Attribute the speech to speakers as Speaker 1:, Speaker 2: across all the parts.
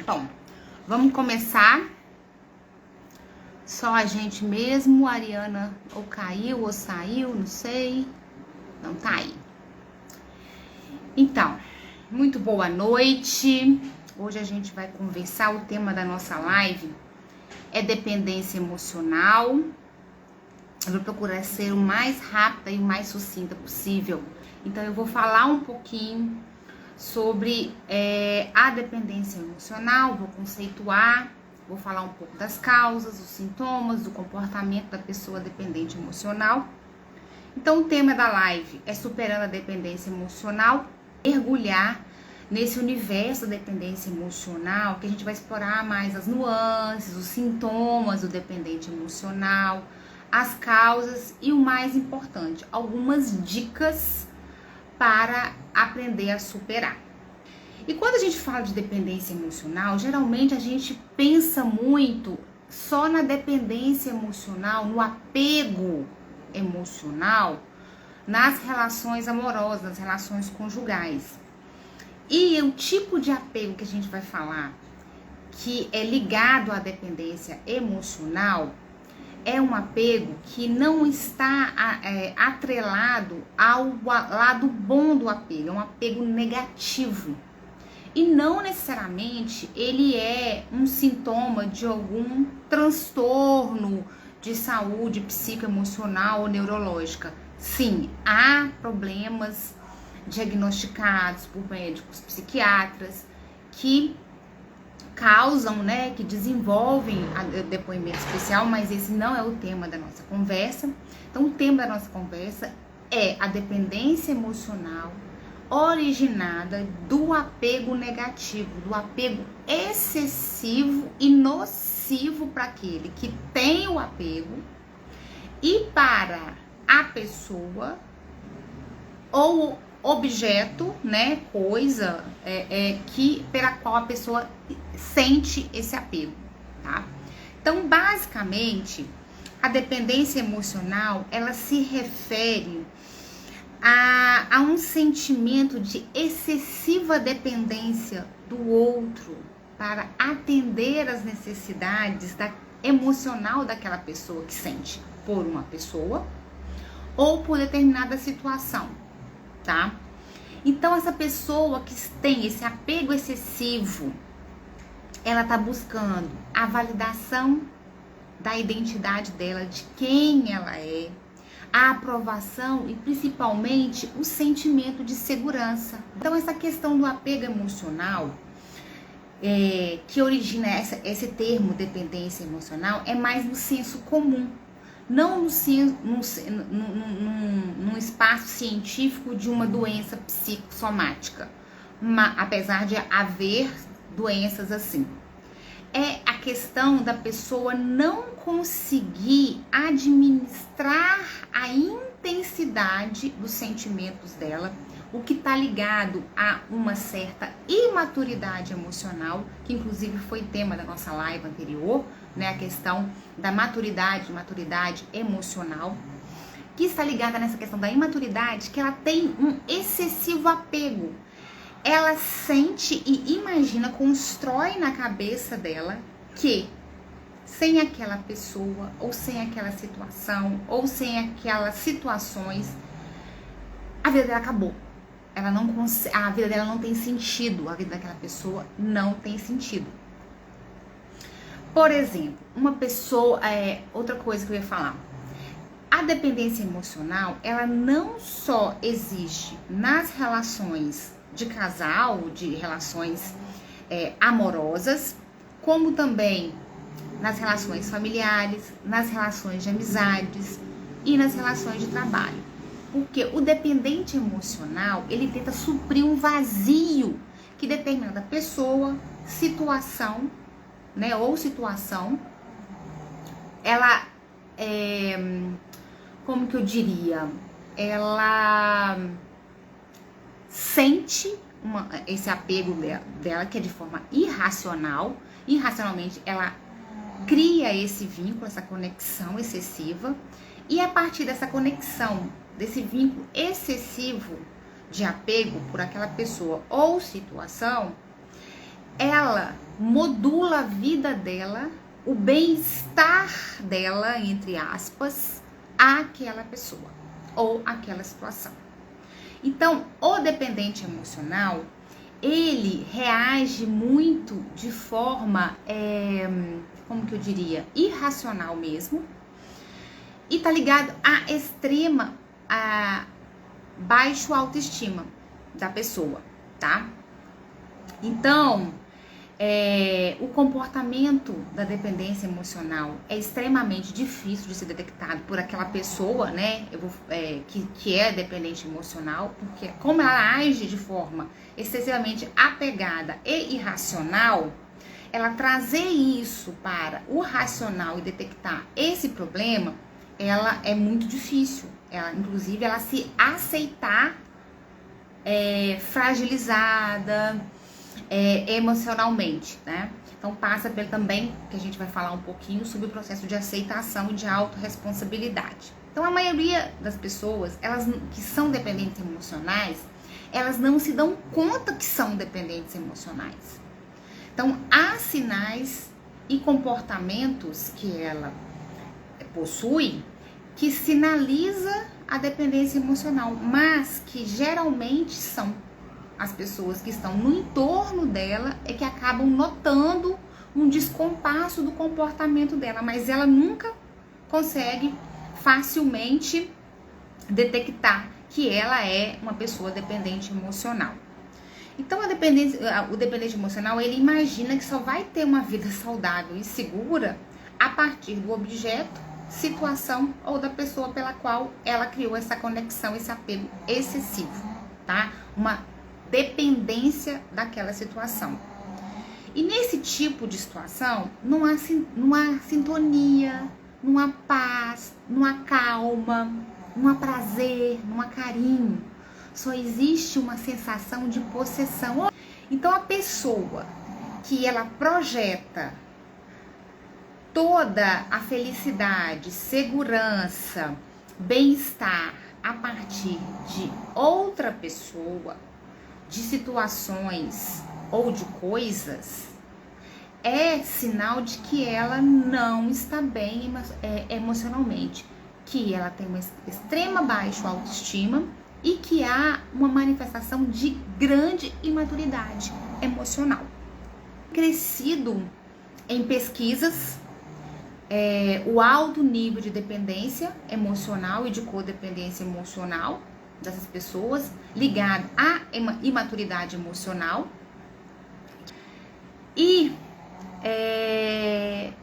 Speaker 1: Bom, vamos começar. Só a gente mesmo, a Ariana ou caiu ou saiu, não sei. Não tá aí. Então, muito boa noite. Hoje a gente vai conversar, o tema da nossa live é dependência emocional. Eu vou procurar ser o mais rápida e o mais sucinta possível. Então eu vou falar um pouquinho sobre a dependência emocional, vou conceituar, vou falar um pouco das causas, os sintomas, do comportamento da pessoa dependente emocional. Então o tema da live é superando a dependência emocional, mergulhar nesse universo da dependência emocional, que a gente vai explorar mais as nuances, os sintomas do dependente emocional, as causas e o mais importante, algumas dicas para aprender a superar. E quando a gente fala de dependência emocional, geralmente a gente pensa muito só na dependência emocional, no apego emocional, nas relações amorosas, nas relações conjugais. E o tipo de apego que a gente vai falar, que é ligado à dependência emocional, é um apego que não está atrelado ao lado bom do apego, é um apego negativo. E não necessariamente ele é um sintoma de algum transtorno de saúde psicoemocional ou neurológica. Sim, há problemas diagnosticados por médicos psiquiatras que causam, que desenvolvem depoimento especial, mas esse não é o tema da nossa conversa. Então, o tema da nossa conversa é a dependência emocional originada do apego negativo, do apego excessivo e nocivo para aquele que tem o apego e para a pessoa ou objeto, coisa pela qual a pessoa sente esse apego, tá? Então, basicamente, a dependência emocional, ela se refere a um sentimento de excessiva dependência do outro para atender as necessidades emocional daquela pessoa que sente por uma pessoa ou por determinada situação, tá? Então, essa pessoa que tem esse apego excessivo, ela tá buscando a validação da identidade dela, de quem ela é, a aprovação e principalmente o sentimento de segurança. Então, essa questão do apego emocional, que origina esse termo dependência emocional, é mais no senso comum, não num espaço científico de uma doença psicossomática, apesar de haver doenças assim. É a questão da pessoa não conseguir administrar a intensidade dos sentimentos dela, o que está ligado a uma certa imaturidade emocional, que inclusive foi tema da nossa live anterior, a questão da maturidade emocional, que está ligada nessa questão da imaturidade, que ela tem um excessivo apego. Ela sente e imagina, constrói na cabeça dela que sem aquela pessoa, ou sem aquela situação, ou sem aquelas situações, a vida dela acabou. A vida dela não tem sentido, a vida daquela pessoa não tem sentido. Por exemplo, uma pessoa, outra coisa que eu ia falar, a dependência emocional, ela não só existe nas relações de casal, de relações amorosas, como também nas relações familiares, nas relações de amizades e nas relações de trabalho. Porque o dependente emocional, ele tenta suprir um vazio que determinada pessoa, situação, ou situação, ela, como que eu diria, ela sente esse apego dela, que é de forma irracional. Irracionalmente, ela cria esse vínculo, essa conexão excessiva, e a partir dessa conexão, desse vínculo excessivo de apego por aquela pessoa ou situação, ela modula a vida dela, o bem-estar dela, entre aspas, àquela pessoa ou àquela situação. Então, o dependente emocional, ele reage muito de forma, como que eu diria, irracional mesmo, e tá ligado à extrema, a baixo autoestima da pessoa, tá? Então, o comportamento da dependência emocional é extremamente difícil de ser detectado por aquela pessoa, né, que é dependente emocional, porque como ela age de forma excessivamente apegada e irracional, ela trazer isso para o racional e detectar esse problema, ela é muito difícil. Inclusive, ela se aceitar fragilizada, emocionalmente, né? Então passa pelo também, que a gente vai falar um pouquinho sobre o processo de aceitação e de autorresponsabilidade. Então a maioria das pessoas, elas que são dependentes emocionais, elas não se dão conta que são dependentes emocionais. Então há sinais e comportamentos que ela possui que sinaliza a dependência emocional, mas que geralmente são as pessoas que estão no entorno dela é que acabam notando um descompasso do comportamento dela, mas ela nunca consegue facilmente detectar que ela é uma pessoa dependente emocional. Então o dependente emocional, ele imagina que só vai ter uma vida saudável e segura a partir do objeto, situação ou da pessoa pela qual ela criou essa conexão, esse apego excessivo, tá? Uma dependência daquela situação. E nesse tipo de situação, não há sintonia, não há paz, não há calma, não há prazer, não há carinho. Só existe uma sensação de possessão. Então a pessoa que ela projeta toda a felicidade, segurança, bem-estar a partir de outra pessoa, de situações ou de coisas, é sinal de que ela não está bem emocionalmente, que ela tem uma extrema baixa autoestima e que há uma manifestação de grande imaturidade emocional. Crescido em pesquisas o alto nível de dependência emocional e de codependência emocional dessas pessoas, ligado à imaturidade emocional. E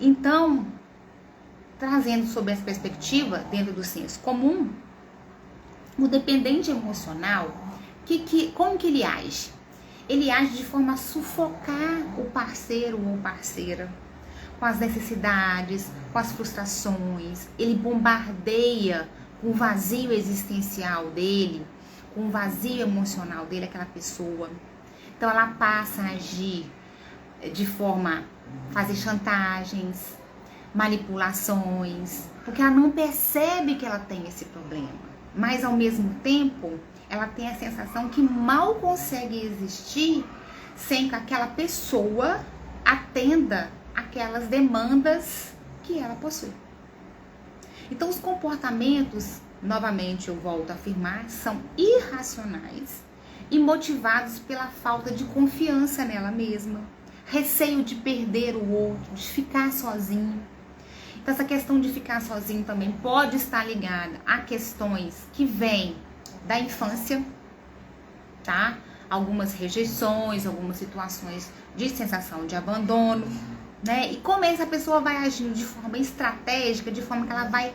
Speaker 1: então, trazendo sobre essa perspectiva dentro do senso comum, o dependente emocional, como que ele age? Ele age de forma a sufocar o parceiro ou parceira com as necessidades, com as frustrações. Ele bombardeia com o vazio existencial dele, com o vazio emocional dele, aquela pessoa. Então ela passa a agir de forma a fazer chantagens, manipulações, porque ela não percebe que ela tem esse problema, mas ao mesmo tempo ela tem a sensação que mal consegue existir sem que aquela pessoa atenda aquelas demandas que ela possui. Então os comportamentos, novamente eu volto a afirmar, são irracionais e motivados pela falta de confiança nela mesma, receio de perder o outro, de ficar sozinho. Então essa questão de ficar sozinho também pode estar ligada a questões que vêm da infância, tá? Algumas rejeições, algumas situações de sensação de abandono, né? E como essa pessoa vai agindo de forma estratégica, de forma que ela vai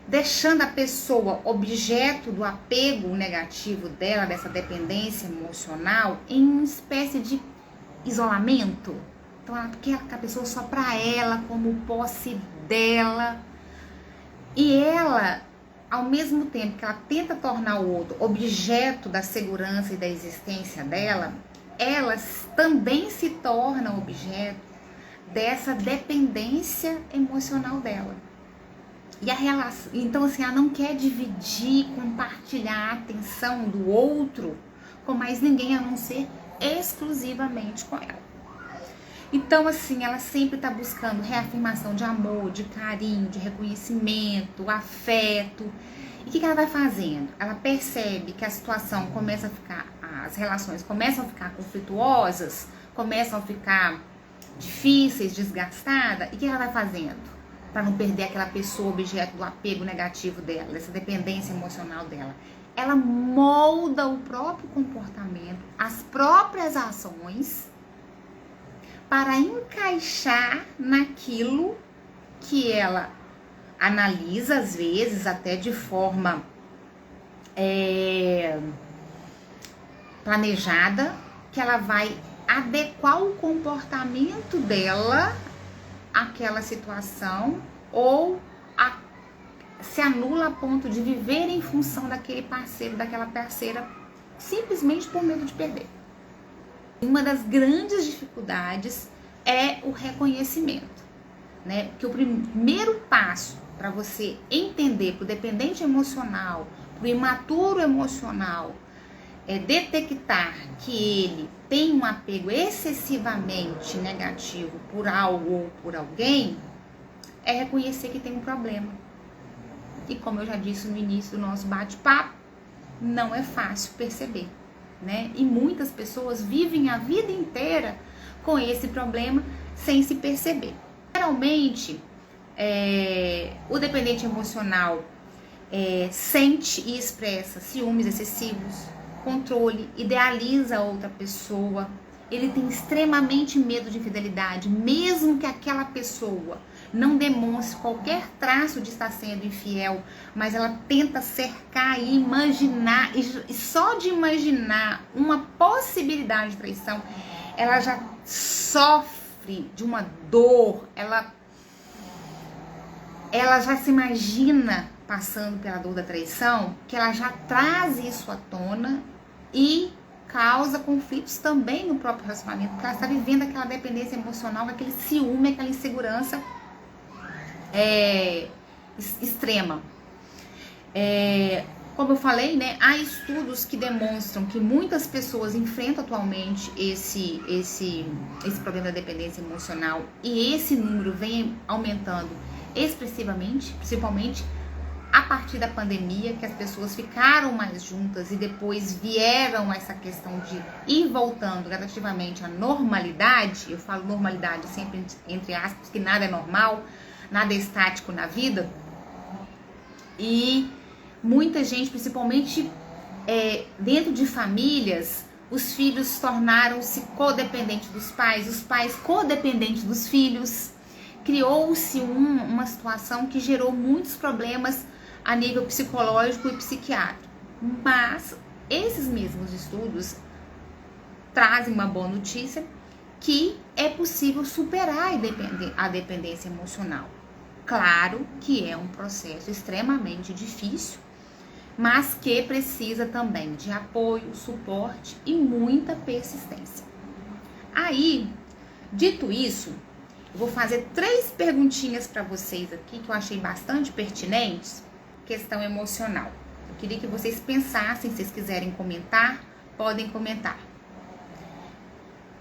Speaker 1: deixando a pessoa objeto do apego negativo dela, dessa dependência emocional, em uma espécie de isolamento. Então ela quer a pessoa só para ela, como posse dela. E ela, ao mesmo tempo que ela tenta tornar o outro objeto da segurança e da existência dela, ela também se torna objeto dessa dependência emocional dela. E a relação, então assim, ela não quer dividir, compartilhar a atenção do outro com mais ninguém a não ser exclusivamente com ela. Então, assim, ela sempre tá buscando reafirmação de amor, de carinho, de reconhecimento, afeto. E o que ela vai fazendo? Ela percebe que a situação começa a ficar, as relações começam a ficar conflituosas, começam a ficar difíceis, desgastadas. E o que ela vai fazendo? Para não perder aquela pessoa, objeto do apego negativo dela, dessa dependência emocional dela. Ela molda o próprio comportamento, as próprias ações, para encaixar naquilo que ela analisa, às vezes, até de forma planejada, que ela vai adequar o comportamento dela àquela situação, ou se anula a ponto de viver em função daquele parceiro, daquela parceira, simplesmente por medo de perder. Uma das grandes dificuldades é o reconhecimento, né? Porque o primeiro passo para você entender, para o dependente emocional, para o imaturo emocional, é detectar que ele tem um apego excessivamente negativo por algo ou por alguém, é reconhecer que tem um problema. E como eu já disse no início do nosso bate-papo, não é fácil perceber, né? E muitas pessoas vivem a vida inteira com esse problema sem se perceber. Geralmente, o dependente emocional sente e expressa ciúmes excessivos, controle, idealiza a outra pessoa. Ele tem extremamente medo de infidelidade, mesmo que aquela pessoa não demonstre qualquer traço de estar sendo infiel, mas ela tenta cercar e imaginar, e só de imaginar uma possibilidade de traição, ela já sofre de uma dor, ela já se imagina passando pela dor da traição, que ela já traz isso à tona e causa conflitos também no próprio relacionamento, porque ela está vivendo aquela dependência emocional, aquele ciúme, aquela insegurança extrema. Como eu falei, né, há estudos que demonstram que muitas pessoas enfrentam atualmente esse problema da dependência emocional, e esse número vem aumentando expressivamente, principalmente a partir da pandemia, que as pessoas ficaram mais juntas e depois vieram essa questão de ir voltando gradativamente à normalidade. Eu falo normalidade sempre entre aspas, que nada é normal, nada é estático na vida. E muita gente, principalmente dentro de famílias, os filhos tornaram-se codependentes dos pais, os pais codependentes dos filhos. Criou-se uma situação que gerou muitos problemas a nível psicológico e psiquiátrico. Mas esses mesmos estudos trazem uma boa notícia, que é possível superar a dependência emocional. Claro que é um processo extremamente difícil, mas que precisa também de apoio, suporte e muita persistência. Aí, dito isso, eu vou fazer 3 perguntinhas para vocês aqui que eu achei bastante pertinentes. Questão emocional. Eu queria que vocês pensassem, se vocês quiserem comentar, podem comentar.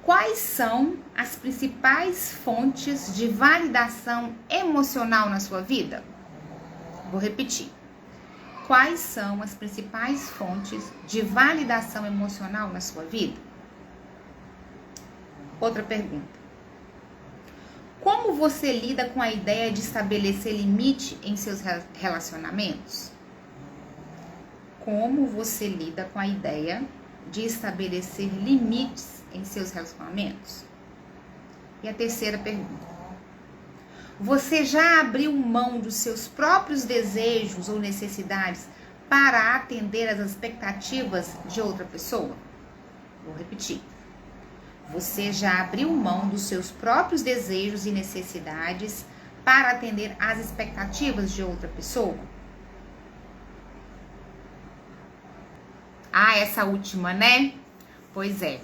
Speaker 1: Quais são as principais fontes de validação emocional na sua vida? Vou repetir. Quais são as principais fontes de validação emocional na sua vida? Outra pergunta. Como você lida com a ideia de estabelecer limite em seus relacionamentos? Como você lida com a ideia de estabelecer limites em seus relacionamentos? E a terceira pergunta. Você já abriu mão dos seus próprios desejos ou necessidades para atender às expectativas de outra pessoa? Vou repetir. Você já abriu mão dos seus próprios desejos e necessidades para atender às expectativas de outra pessoa? Ah, essa última, né? Pois é.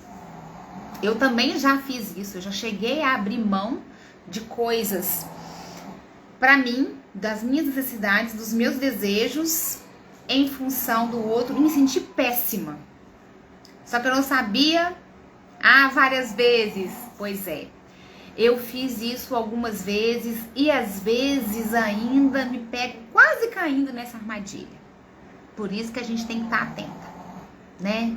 Speaker 1: Eu também já fiz isso. Eu já cheguei a abrir mão de coisas para mim, das minhas necessidades, dos meus desejos, em função do outro, e me senti péssima. Só que eu não sabia várias vezes. Pois é. Eu fiz isso algumas vezes e às vezes ainda me pego quase caindo nessa armadilha. Por isso que a gente tem que estar atenta, né?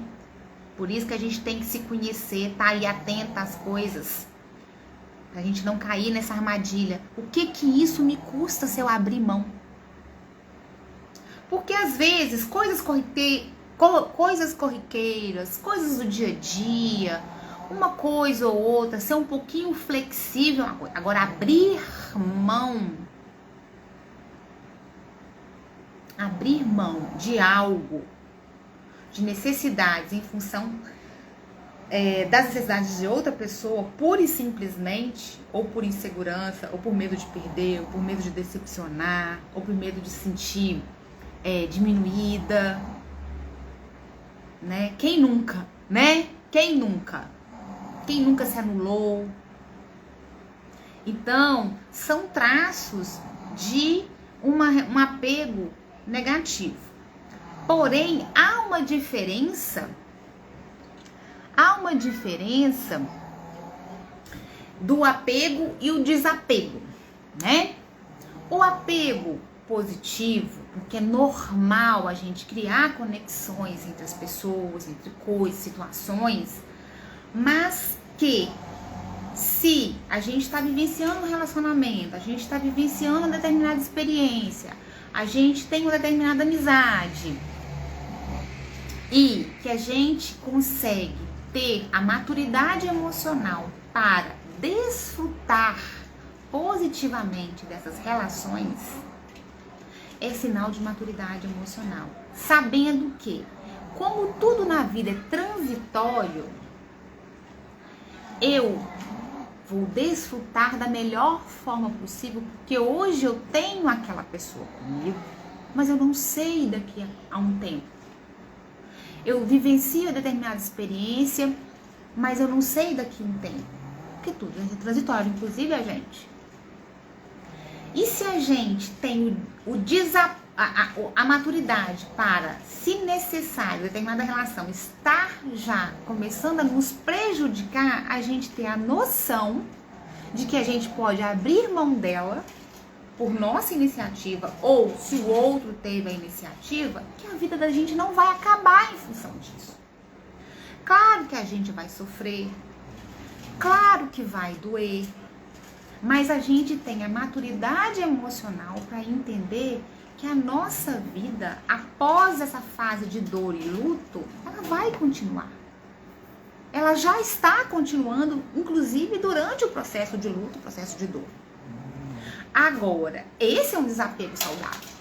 Speaker 1: Por isso que a gente tem que se conhecer, estar aí atenta às coisas. Pra gente não cair nessa armadilha. O que isso me custa se eu abrir mão? Porque às vezes coisas corriqueiras, coisas do dia a dia, uma coisa ou outra, ser um pouquinho flexível. Agora, abrir mão de algo, de necessidades em função das necessidades de outra pessoa, pura e simplesmente, ou por insegurança, ou por medo de perder, ou por medo de decepcionar, ou por medo de sentir diminuída, né? Quem nunca, né? Quem nunca? Quem nunca se anulou? Então, são traços de um apego negativo. Porém, há uma diferença do apego e o desapego, né? O apego positivo, porque é normal a gente criar conexões entre as pessoas, entre coisas, situações, mas que se a gente está vivenciando um relacionamento, a gente está vivenciando uma determinada experiência, a gente tem uma determinada amizade e que a gente consegue ter a maturidade emocional para desfrutar positivamente dessas relações, é sinal de maturidade emocional. Sabendo que, como tudo na vida é transitório, eu vou desfrutar da melhor forma possível, porque hoje eu tenho aquela pessoa comigo, mas eu não sei daqui a um tempo. Eu vivencio determinada experiência, mas eu não sei daqui a um tempo. Porque tudo é transitório, inclusive a gente. E se a gente tem a maturidade para, se necessário, determinada relação estar já começando a nos prejudicar, a gente ter a noção de que a gente pode abrir mão dela por nossa iniciativa, ou se o outro teve a iniciativa, que a vida da gente não vai acabar em função disso. Claro que a gente vai sofrer, claro que vai doer, mas a gente tem a maturidade emocional para entender que a nossa vida, após essa fase de dor e luto, ela vai continuar. Ela já está continuando, inclusive durante o processo de luto, o processo de dor. Agora, esse é um desapego saudável.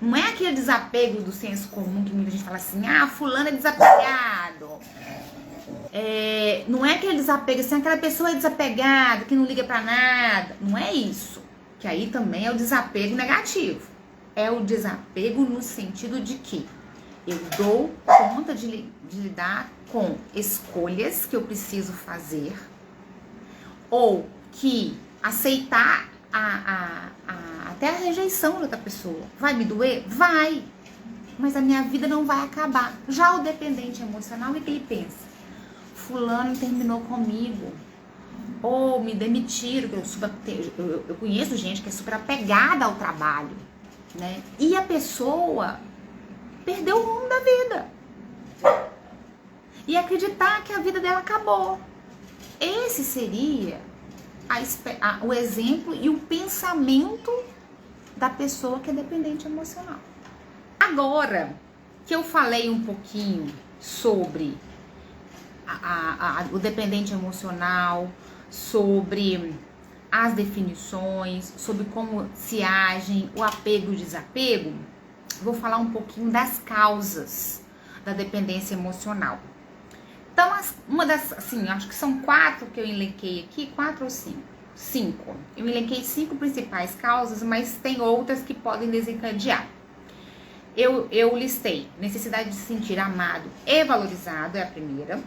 Speaker 1: Não é aquele desapego do senso comum que muita gente fala assim, fulano é desapegado. Não é aquele desapego assim, aquela pessoa é desapegada, que não liga pra nada. Não é isso. Que aí também é o desapego negativo. É o desapego no sentido de que eu dou conta de lidar com escolhas que eu preciso fazer, ou que aceitar até a rejeição de outra pessoa. Vai me doer? Vai. Mas a minha vida não vai acabar. Já o dependente emocional é que ele pensa, fulano terminou comigo, ou me demitiram, eu conheço gente que é super apegada ao trabalho, né? E a pessoa perdeu o rumo da vida. E acreditar que a vida dela acabou. Esse seria o exemplo e o pensamento da pessoa que é dependente emocional. Agora que eu falei um pouquinho sobre o dependente emocional, sobre as definições, sobre como se agem o apego e o desapego, vou falar um pouquinho das causas da dependência emocional. Então, acho que são 4 que eu elenquei aqui, 4 ou 5? 5. Eu elenquei 5 principais causas, mas tem outras que podem desencadear. Eu listei necessidade de se sentir amado e valorizado, é a primeira.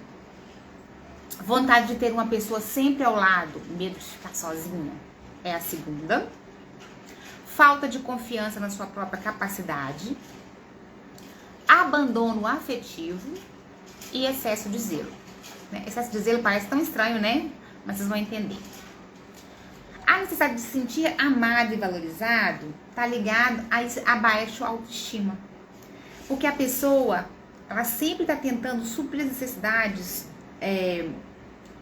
Speaker 1: Vontade de ter uma pessoa sempre ao lado, medo de ficar sozinha, é a segunda. Falta de confiança na sua própria capacidade. Abandono afetivo e excesso de zelo. Excesso de zelo parece tão estranho, né? Mas vocês vão entender. necessidade de se sentir amado e valorizado tá ligado a baixa autoestima. Porque a pessoa, ela sempre tá tentando suprir as necessidades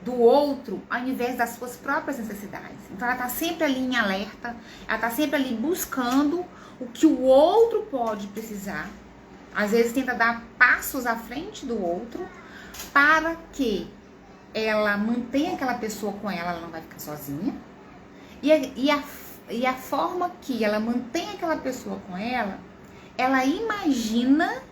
Speaker 1: do outro, ao invés das suas próprias necessidades. Então ela tá sempre ali em alerta, ela tá sempre ali buscando o que o outro pode precisar. Às vezes tenta dar passos à frente do outro para que ela mantenha aquela pessoa com ela, ela não vai ficar sozinha. E a forma que ela mantém aquela pessoa com ela imagina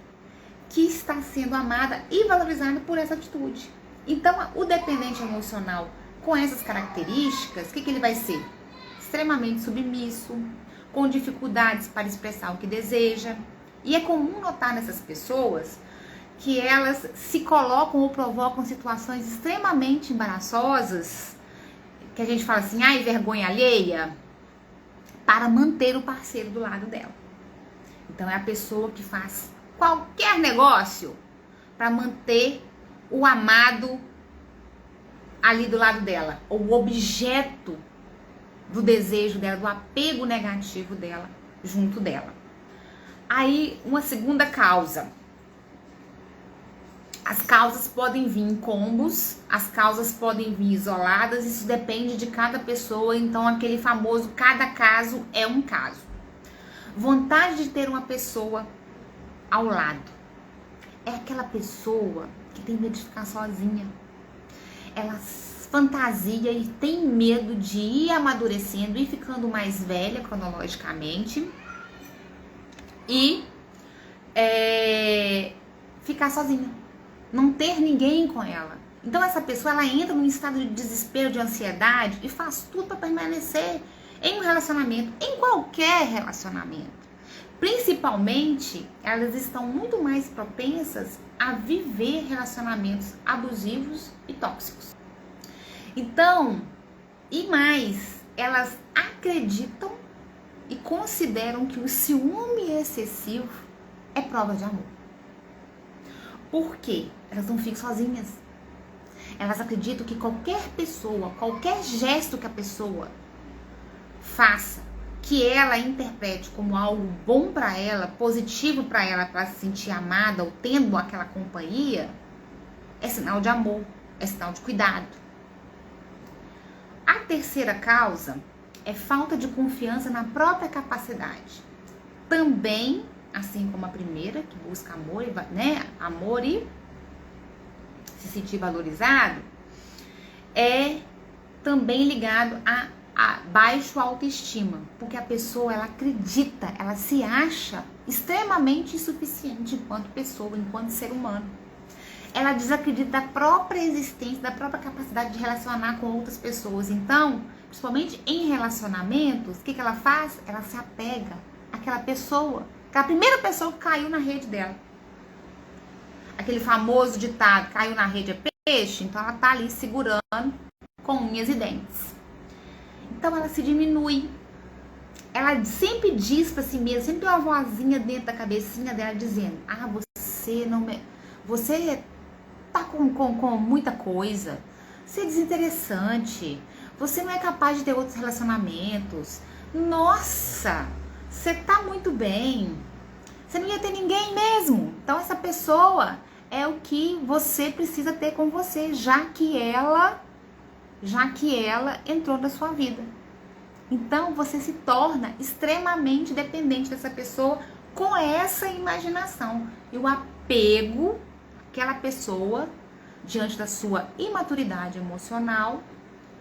Speaker 1: que está sendo amada e valorizada por essa atitude. Então, o dependente emocional com essas características, o que ele vai ser? Extremamente submisso, com dificuldades para expressar o que deseja. E é comum notar nessas pessoas que elas se colocam ou provocam situações extremamente embaraçosas, que a gente fala assim, ai, vergonha alheia, para manter o parceiro do lado dela. Então, é a pessoa que faz qualquer negócio para manter o amado ali do lado dela, ou o objeto do desejo dela, do apego negativo dela, junto dela. Aí, uma segunda causa. As causas podem vir em combos, as causas podem vir isoladas, isso depende de cada pessoa, então aquele famoso cada caso é um caso. Vontade de ter uma pessoa ao lado. É aquela pessoa que tem medo de ficar sozinha. Ela fantasia e tem medo de ir amadurecendo e ficando mais velha cronologicamente e ficar sozinha, não ter ninguém com ela. Então essa pessoa, ela entra num estado de desespero, de ansiedade e faz tudo para permanecer em um relacionamento, em qualquer relacionamento. Principalmente, elas estão muito mais propensas a viver relacionamentos abusivos e tóxicos. Então, e mais, elas acreditam e consideram que o ciúme excessivo é prova de amor. Por quê? Elas não ficam sozinhas. Elas acreditam que qualquer pessoa, qualquer gesto que a pessoa faça, que ela interprete como algo bom para ela, positivo para ela se sentir amada ou tendo aquela companhia, é sinal de amor, é sinal de cuidado. A terceira causa é falta de confiança na própria capacidade. Também, assim como a primeira, que busca amor, amor e se sentir valorizado, é também ligado a baixa autoestima, porque a pessoa, ela acredita, ela se acha extremamente insuficiente enquanto pessoa, enquanto ser humano. Ela desacredita da própria existência, da própria capacidade de relacionar com outras pessoas. Então, principalmente em relacionamentos, o que ela faz? Ela se apega àquela pessoa, aquela primeira pessoa que caiu na rede dela. Aquele famoso ditado, caiu na rede é peixe, então ela tá ali segurando com unhas e dentes. Então ela se diminui. Ela sempre diz pra si mesma, sempre tem uma vozinha dentro da cabecinha dela dizendo: ah, você tá com muita coisa, você é desinteressante, você não é capaz de ter outros relacionamentos, nossa, você tá muito bem, você não ia ter ninguém mesmo. Então essa pessoa é o que você precisa ter com você, já que ela entrou na sua vida. Então você se torna extremamente dependente dessa pessoa com essa imaginação. E o apego àquela pessoa, diante da sua imaturidade emocional,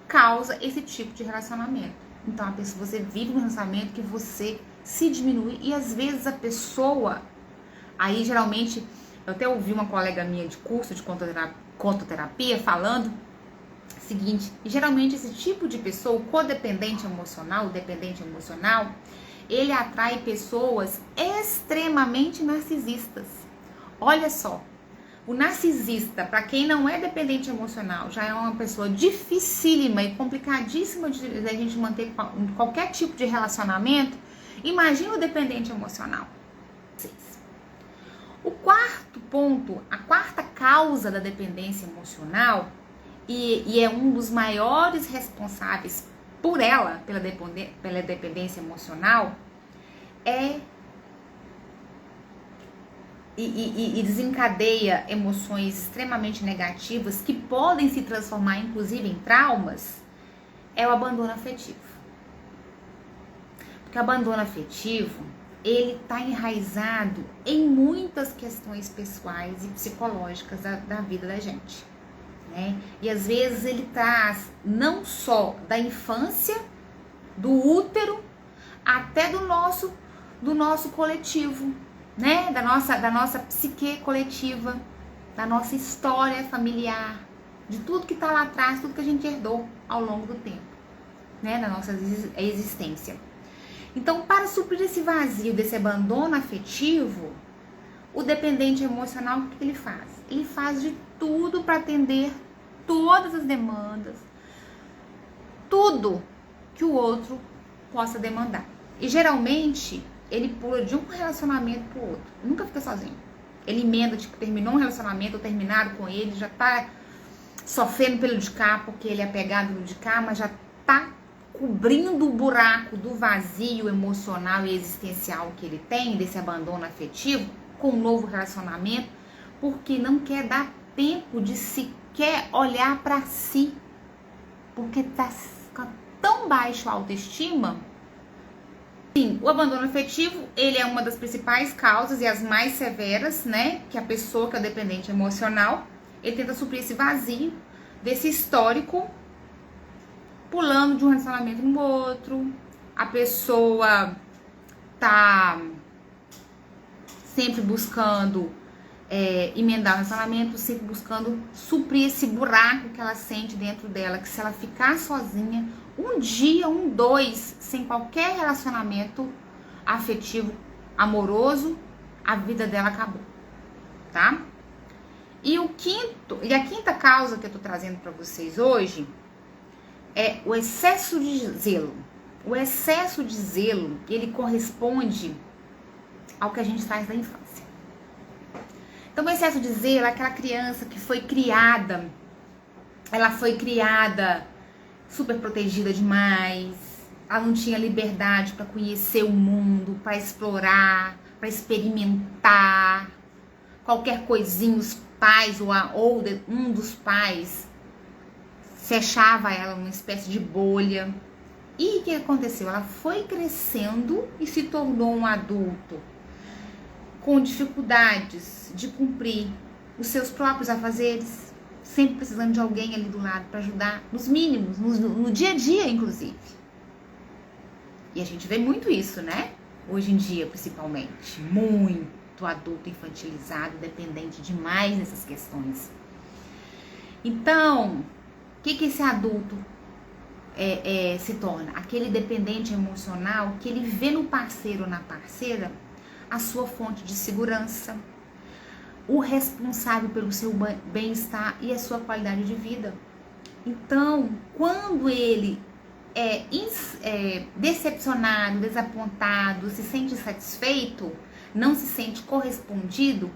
Speaker 1: causa esse tipo de relacionamento. Então você vive um relacionamento que você se diminui e às vezes a pessoa, aí geralmente, eu até ouvi uma colega minha de curso de contoterapia falando o seguinte: geralmente esse tipo de pessoa, o codependente emocional, o dependente emocional, ele atrai pessoas extremamente narcisistas. Olha só, o narcisista, para quem não é dependente emocional, já é uma pessoa dificílima e complicadíssima de a gente manter qualquer tipo de relacionamento. Imagina o dependente emocional. O quarto ponto, a quarta causa da dependência emocional, e é um dos maiores responsáveis por ela, pela dependência emocional, e desencadeia emoções extremamente negativas que podem se transformar inclusive em traumas, é o abandono afetivo. Porque o abandono afetivo, ele está enraizado em muitas questões pessoais e psicológicas da vida da gente, né? E às vezes ele traz não só da infância, do útero, até do nosso coletivo, né? Da nossa psique coletiva, da nossa história familiar, de tudo que está lá atrás, tudo que a gente herdou ao longo do tempo, né? Da nossa existência. Então, para suprir esse vazio, desse abandono afetivo, o dependente emocional, o que ele faz? Ele faz de tudo para atender todas as demandas, tudo que o outro possa demandar. E geralmente, ele pula de um relacionamento para o outro, nunca fica sozinho. Ele emenda, tipo, terminou um relacionamento, ou terminaram com ele, já tá sofrendo pelo de cá, porque ele é apegado no de cá, mas já tá cobrindo o buraco do vazio emocional e existencial que ele tem, desse abandono afetivo, com um novo relacionamento, porque não quer dar tempo de sequer olhar para si, porque tá tão baixo a autoestima. Sim, o abandono afetivo, ele é uma das principais causas e as mais severas, né, que a pessoa que é dependente emocional, ele tenta suprir esse vazio, desse histórico, pulando de um relacionamento no outro. A pessoa tá sempre buscando emendar o relacionamento, sempre buscando suprir esse buraco que ela sente dentro dela, que se ela ficar sozinha, um dia, dois, sem qualquer relacionamento afetivo, amoroso, a vida dela acabou, tá? E a quinta causa que eu tô trazendo para vocês hoje é o excesso de zelo. O excesso de zelo, ele corresponde ao que a gente traz da infância. Então, o excesso de zelo é aquela criança que foi criada, ela foi criada super protegida demais, ela não tinha liberdade para conhecer o mundo, para explorar, para experimentar. Qualquer coisinha, os pais ou um dos pais fechava ela numa espécie de bolha. E o que aconteceu? Ela foi crescendo e se tornou um adulto com dificuldades de cumprir os seus próprios afazeres, sempre precisando de alguém ali do lado para ajudar, nos mínimos, no dia a dia, inclusive. E a gente vê muito isso, né? Hoje em dia, principalmente. Muito adulto infantilizado, dependente demais nessas questões. Então, o que esse adulto se torna? Aquele dependente emocional que ele vê no parceiro ou na parceira a sua fonte de segurança, o responsável pelo seu bem-estar e a sua qualidade de vida. Então, quando ele é decepcionado, desapontado, se sente insatisfeito, não se sente correspondido,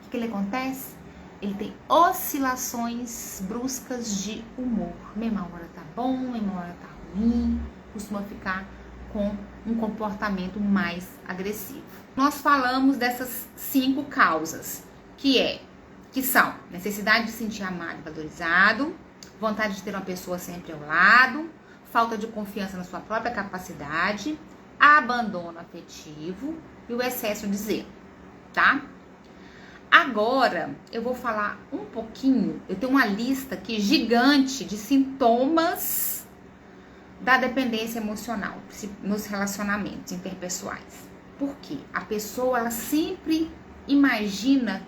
Speaker 1: o que ele acontece? Ele tem oscilações bruscas de humor. Mesma hora tá bom, mesma hora tá ruim, costuma ficar com um comportamento mais agressivo. Nós falamos dessas 5 causas, que são necessidade de sentir amado e valorizado, vontade de ter uma pessoa sempre ao lado, falta de confiança na sua própria capacidade, abandono afetivo e o excesso de zelo, tá? Agora, eu vou falar um pouquinho, eu tenho uma lista aqui gigante de sintomas da dependência emocional nos relacionamentos interpessoais. Por quê? A pessoa, ela sempre imagina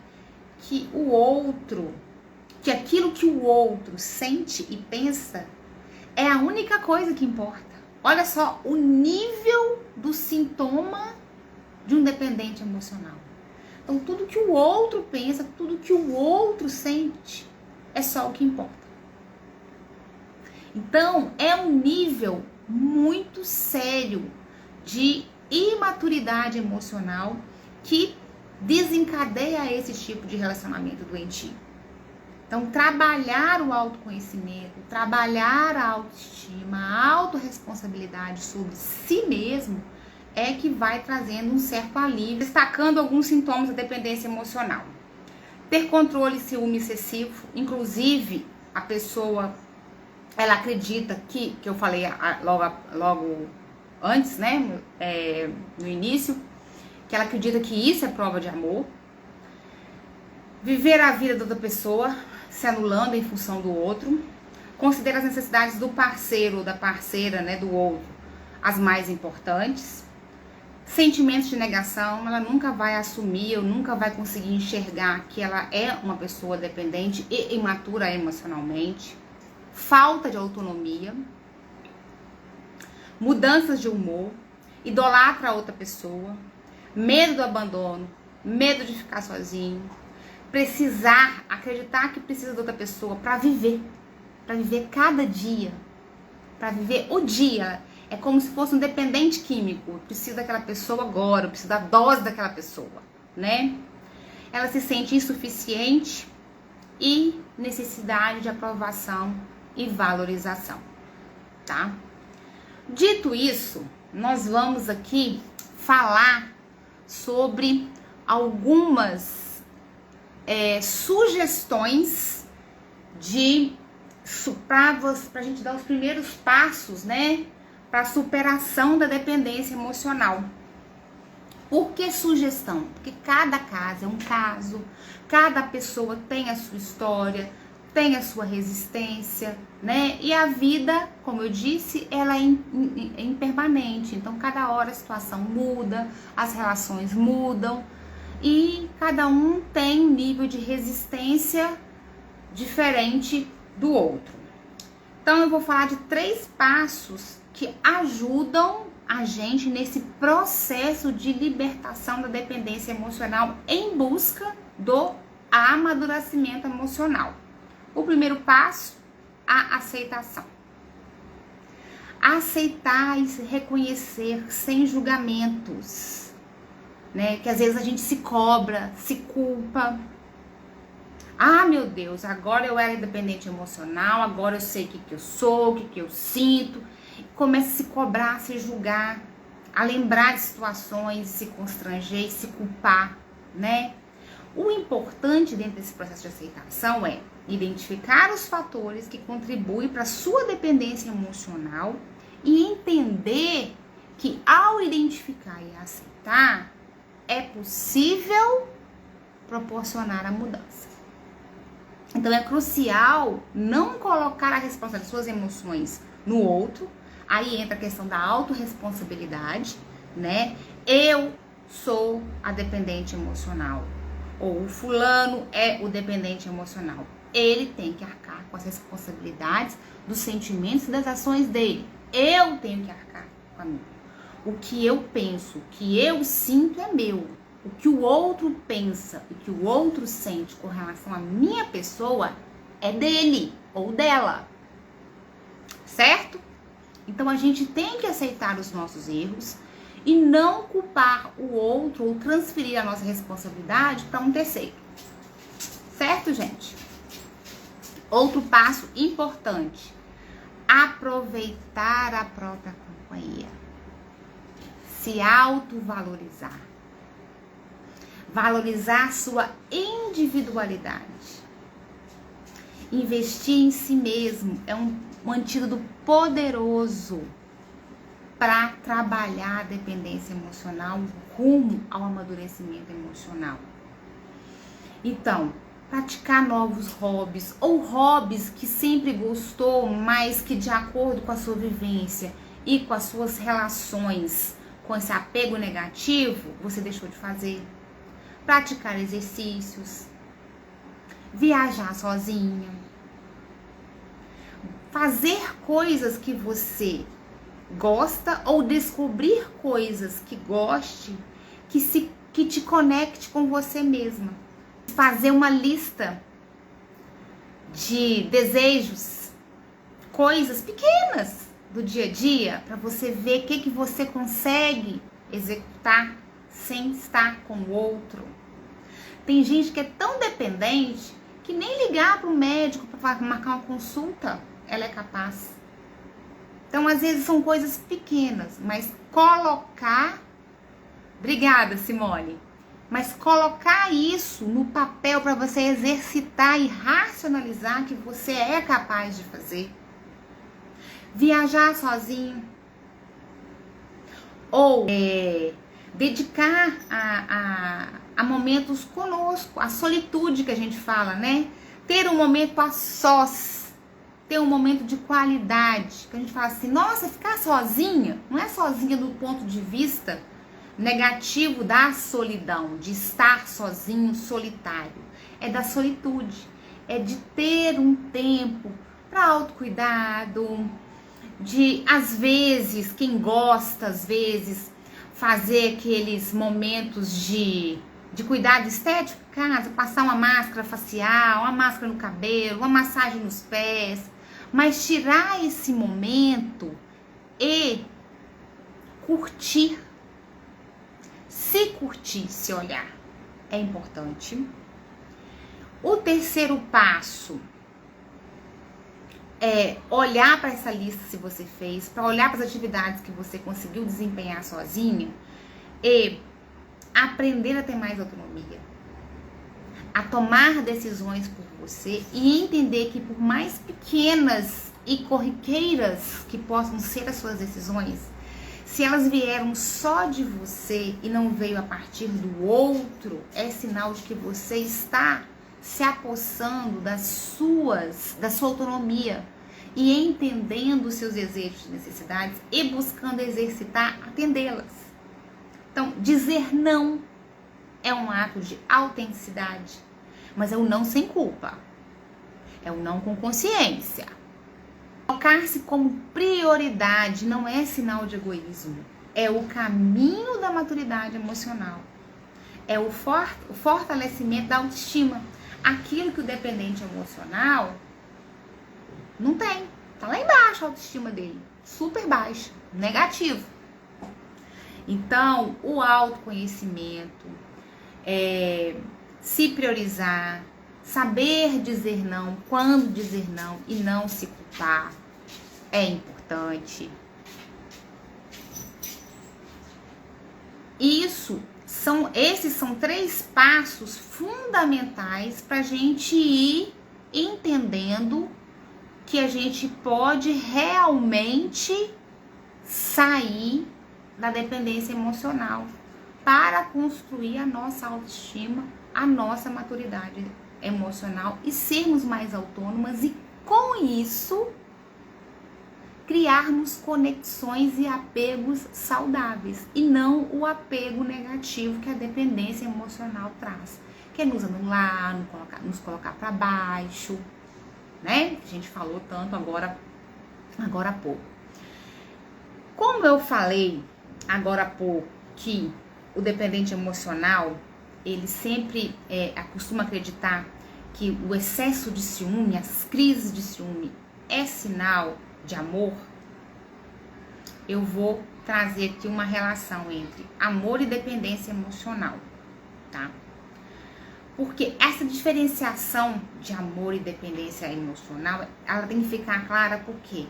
Speaker 1: que que aquilo que o outro sente e pensa é a única coisa que importa. Olha só o nível do sintoma de um dependente emocional. Então, tudo que o outro pensa, tudo que o outro sente, é só o que importa. Então, é um nível muito sério de imaturidade emocional que desencadeia esse tipo de relacionamento doentio. Então, trabalhar o autoconhecimento, trabalhar a autoestima, a autorresponsabilidade sobre si mesmo é que vai trazendo um certo alívio, destacando alguns sintomas da dependência emocional. Ter controle e ciúme excessivo, inclusive a pessoa, ela acredita que eu falei logo antes, né, no início, que ela acredita que isso é prova de amor. Viver a vida da outra pessoa, se anulando em função do outro. Considera as necessidades do parceiro ou da parceira, né, do outro, as mais importantes. Sentimentos de negação, ela nunca vai assumir ou nunca vai conseguir enxergar que ela é uma pessoa dependente e imatura emocionalmente. Falta de autonomia. Mudanças de humor. Idolatra a outra pessoa. Medo do abandono. Medo de ficar sozinho. Precisar, acreditar que precisa de outra pessoa para viver cada dia, para viver o dia. É como se fosse um dependente químico, precisa daquela pessoa agora, precisa da dose daquela pessoa, né? Ela se sente insuficiente e necessidade de aprovação e valorização, tá? Dito isso, nós vamos aqui falar sobre algumas sugestões para a gente dar os primeiros passos, né, para a superação da dependência emocional. Por que sugestão? Porque cada caso é um caso, cada pessoa tem a sua história, tem a sua resistência, né? E a vida, como eu disse, ela é impermanente. Então, cada hora a situação muda, as relações mudam. E cada um tem um nível de resistência diferente do outro. Então, eu vou falar de 3 passos que ajudam a gente nesse processo de libertação da dependência emocional em busca do amadurecimento emocional. O primeiro passo, a aceitação. Aceitar e se reconhecer sem julgamentos. Né, que às vezes a gente se cobra, se culpa. Ah, meu Deus, agora eu era independente emocional, agora eu sei o que eu sou, o que eu sinto. Começa a se cobrar, a se julgar, a lembrar de situações, se constranger, se culpar, né? O importante dentro desse processo de aceitação é identificar os fatores que contribuem para a sua dependência emocional e entender que ao identificar e aceitar, é possível proporcionar a mudança. Então é crucial não colocar a responsabilidade de suas emoções no outro. Aí entra a questão da autorresponsabilidade, né? Eu sou a dependente emocional. Ou o fulano é o dependente emocional. Ele tem que arcar com as responsabilidades dos sentimentos e das ações dele. Eu tenho que arcar com a minha. O que eu penso, o que eu sinto é meu. O que o outro pensa, o que o outro sente com relação à minha pessoa é dele ou dela. Certo? Então a gente tem que aceitar os nossos erros e não culpar o outro ou transferir a nossa responsabilidade para um terceiro. Certo, gente? Outro passo importante: aproveitar a própria companhia. Se autovalorizar. Valorizar sua individualidade. Investir em si mesmo é um antídoto poderoso para trabalhar a dependência emocional rumo ao amadurecimento emocional. Então, praticar novos hobbies ou hobbies que sempre gostou, mas que de acordo com a sua vivência e com as suas relações, com esse apego negativo, você deixou de fazer. Praticar exercícios, viajar sozinha, fazer coisas que você gosta ou descobrir coisas que goste, que te conecte com você mesma. Fazer uma lista de desejos, coisas pequenas do dia a dia, para você ver o que você consegue executar sem estar com o outro. Tem gente que é tão dependente que nem ligar para o médico para marcar uma consulta, ela é capaz. Então, às vezes, são coisas pequenas, mas colocar... Obrigada, Simone. Mas colocar isso no papel para você exercitar e racionalizar que você é capaz de fazer. Viajar sozinho. Ou dedicar a momentos conosco, a solitude que a gente fala, né? Ter um momento a sós, ter um momento de qualidade, que a gente fala assim, nossa, ficar sozinha, não é sozinha do ponto de vista negativo da solidão, de estar sozinho, solitário, é da solitude, é de ter um tempo para autocuidado, de, às vezes, quem gosta, às vezes, fazer aqueles momentos de cuidado estético em casa, passar uma máscara facial, uma máscara no cabelo, uma massagem nos pés, mas tirar esse momento e curtir, se olhar, é importante. O terceiro passo é olhar para essa lista se você fez, para olhar para as atividades que você conseguiu desempenhar sozinha e aprender a ter mais autonomia, a tomar decisões por você e entender que por mais pequenas e corriqueiras que possam ser as suas decisões, se elas vieram só de você e não veio a partir do outro, é sinal de que você está se apossando da sua autonomia e entendendo os seus desejos e necessidades e buscando exercitar, atendê-las. Então, dizer não é um ato de autenticidade, mas é um não sem culpa, é um não com consciência. Colocar-se como prioridade não é sinal de egoísmo, é o caminho da maturidade emocional, é o fortalecimento da autoestima. Aquilo que o dependente emocional não tem, tá lá embaixo a autoestima dele, super baixa, negativo. Então, o autoconhecimento, se priorizar, saber dizer não, quando dizer não e não se culpar, é importante. Esses são 3 passos fundamentais para a gente ir entendendo que a gente pode realmente sair da dependência emocional para construir a nossa autoestima, a nossa maturidade emocional e sermos mais autônomas e, com isso, criarmos conexões e apegos saudáveis e não o apego negativo que a dependência emocional traz, que é nos anular, nos colocar para baixo, né? A gente falou tanto agora há pouco. Como eu falei agora há pouco que o dependente emocional, ele sempre costuma acreditar que o excesso de ciúme, as crises de ciúme é sinal de amor, eu vou trazer aqui uma relação entre amor e dependência emocional, tá? Porque essa diferenciação de amor e dependência emocional, ela tem que ficar clara porque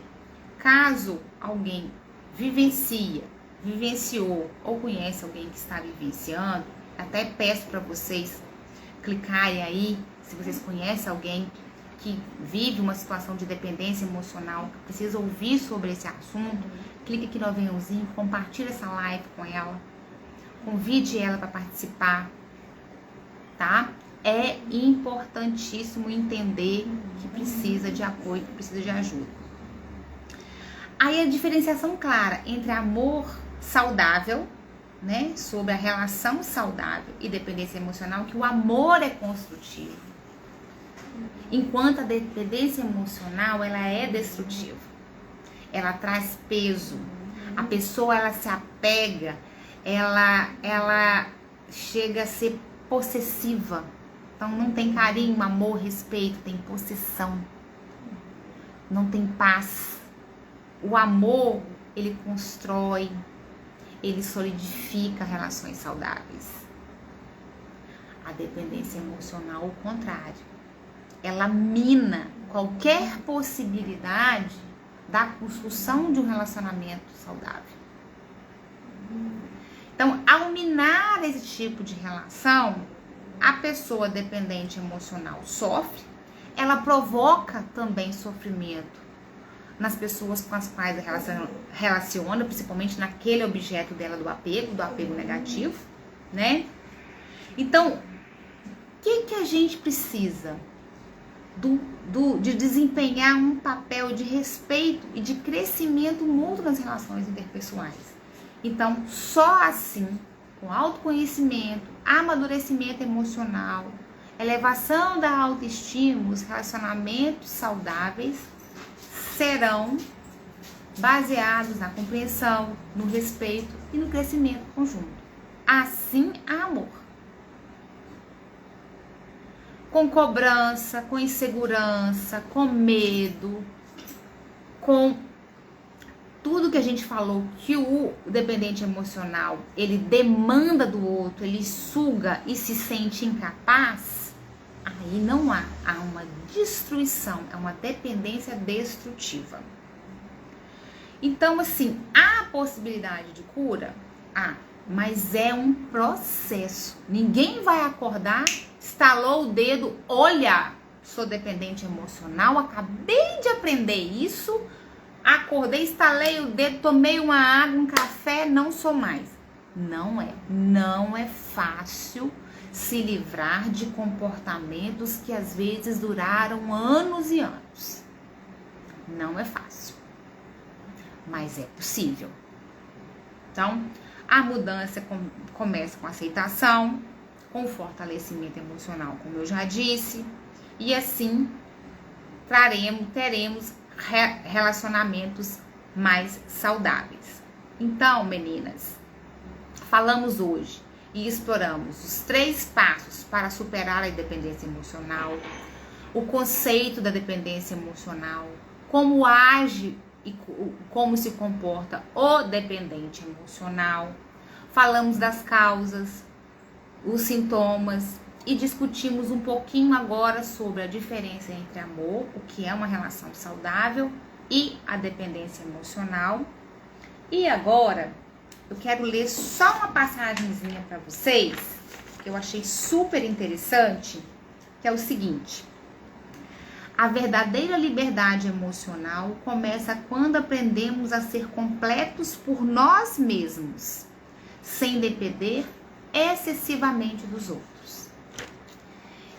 Speaker 1: caso alguém vivenciou ou conhece alguém que está vivenciando, até peço para vocês clicarem aí, se vocês conhecem alguém que vive uma situação de dependência emocional, que precisa ouvir sobre esse assunto, clique aqui no aviãozinho, compartilhe essa live com ela, convide ela para participar, tá? É importantíssimo entender que precisa de apoio, que precisa de ajuda. Aí a diferenciação clara entre amor saudável, né, sobre a relação saudável e dependência emocional, que o amor é construtivo, enquanto a dependência emocional, ela é destrutiva, ela traz peso, a pessoa, ela se apega, ela chega a ser possessiva, então não tem carinho, amor, respeito, tem possessão, não tem paz. O amor, ele constrói, ele solidifica relações saudáveis. A dependência emocional, o contrário. ela mina qualquer possibilidade da construção de um relacionamento saudável. Então, ao minar esse tipo de relação, a pessoa dependente emocional sofre, ela provoca também sofrimento nas pessoas com as quais ela relaciona, principalmente naquele objeto dela do apego negativo, né? Então, o que a gente precisa? De desempenhar um papel de respeito e de crescimento mútuo nas relações interpessoais. Então, só assim, com autoconhecimento, amadurecimento emocional, elevação da autoestima, os relacionamentos saudáveis serão baseados na compreensão, no respeito e no crescimento conjunto. Assim, há amor. Com cobrança, com insegurança, com medo, com tudo que a gente falou que o dependente emocional, ele demanda do outro, ele suga e se sente incapaz, aí não há uma destruição, é uma dependência destrutiva. Então, assim, há possibilidade de cura? Há, mas é um processo. Ninguém vai acordar, estalou o dedo, olha, sou dependente emocional, acabei de aprender isso, acordei, estalei o dedo, tomei uma água, um café, não sou mais. Não é fácil se livrar de comportamentos que às vezes duraram anos e anos. Não é fácil, mas é possível. Então, a mudança começa com aceitação, com fortalecimento emocional, como eu já disse, e assim teremos relacionamentos mais saudáveis. Então, meninas, falamos hoje e exploramos os 3 passos para superar a dependência emocional, o conceito da dependência emocional, como age e como se comporta o dependente emocional. Falamos das causas, os sintomas e discutimos um pouquinho agora sobre a diferença entre amor, o que é uma relação saudável, e a dependência emocional. E agora eu quero ler só uma passagenzinha para vocês, que eu achei super interessante, que é o seguinte: a verdadeira liberdade emocional começa quando aprendemos a ser completos por nós mesmos, sem depender excessivamente dos outros.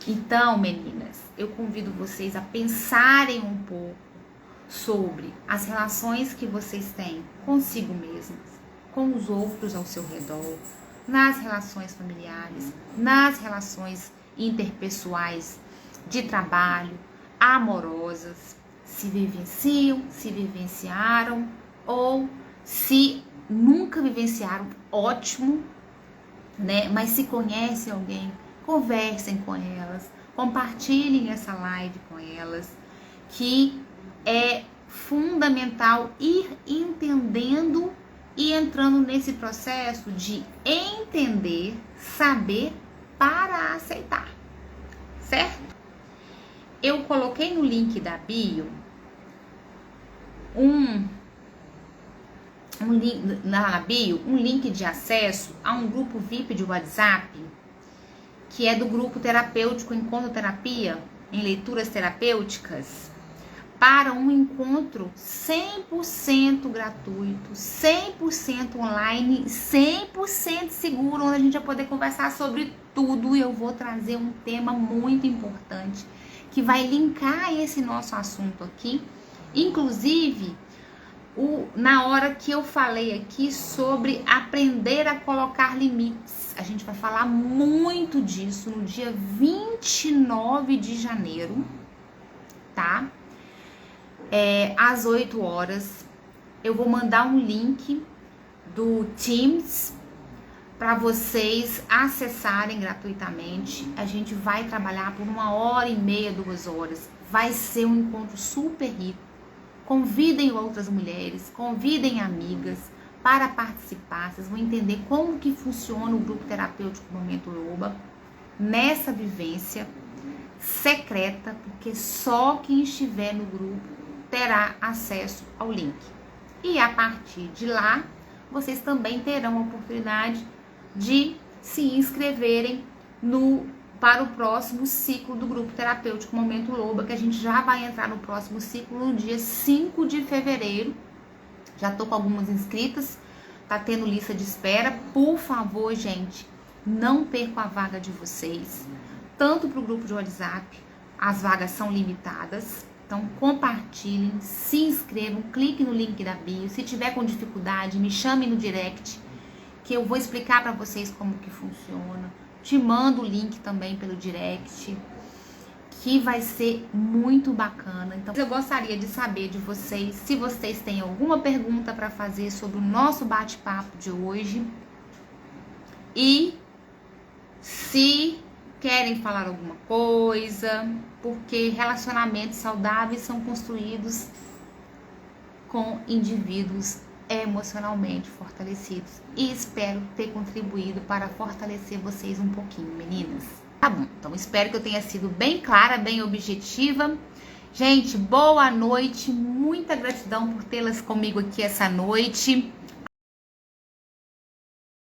Speaker 1: Então, meninas, eu convido vocês a pensarem um pouco sobre as relações que vocês têm consigo mesmas, com os outros ao seu redor, nas relações familiares, nas relações interpessoais de trabalho, amorosas, se vivenciam, se vivenciaram ou se nunca vivenciaram, ótimo, né? Mas se conhecem alguém, conversem com elas, compartilhem essa live com elas, que é fundamental ir entendendo e entrando nesse processo de entender, saber para aceitar, certo? Eu coloquei no link da bio na bio um link de acesso a um grupo VIP de WhatsApp, que é do grupo terapêutico Encontro Terapia em Leituras Terapêuticas, para um encontro 100% gratuito, 100% online, 100% seguro, onde a gente vai poder conversar sobre tudo. E eu vou trazer um tema muito importante que vai linkar esse nosso assunto aqui, inclusive na hora que eu falei aqui sobre aprender a colocar limites. A gente vai falar muito disso no dia 29 de janeiro, tá? Às 8 horas. Eu vou mandar um link do Teams para vocês acessarem gratuitamente. A gente vai trabalhar por 1h30, 2 horas. Vai ser um encontro super rico. Convidem outras mulheres, convidem amigas para participar. Vocês vão entender como que funciona o grupo terapêutico Momento Loba nessa vivência, secreta, porque só quem estiver no grupo terá acesso ao link. E a partir de lá, vocês também terão a oportunidade de se inscreverem para o próximo ciclo do Grupo Terapêutico Momento Loba, que a gente já vai entrar no próximo ciclo no dia 5 de fevereiro. Já tô com algumas inscritas, tá tendo lista de espera. Por favor, gente, não percam a vaga de vocês, tanto para o grupo de WhatsApp, as vagas são limitadas, então compartilhem, se inscrevam, clique no link da bio. Se tiver com dificuldade, me chame no direct, que eu vou explicar para vocês como que funciona. Te mando o link também pelo direct, que vai ser muito bacana. Então, eu gostaria de saber de vocês, se vocês têm alguma pergunta para fazer sobre o nosso bate-papo de hoje. E se querem falar alguma coisa, porque relacionamentos saudáveis são construídos com indivíduos emocionalmente fortalecidos. E espero ter contribuído para fortalecer vocês um pouquinho, meninas. Tá bom, então espero que eu tenha sido bem clara, bem objetiva. Gente, boa noite, muita gratidão por tê-las comigo aqui essa noite.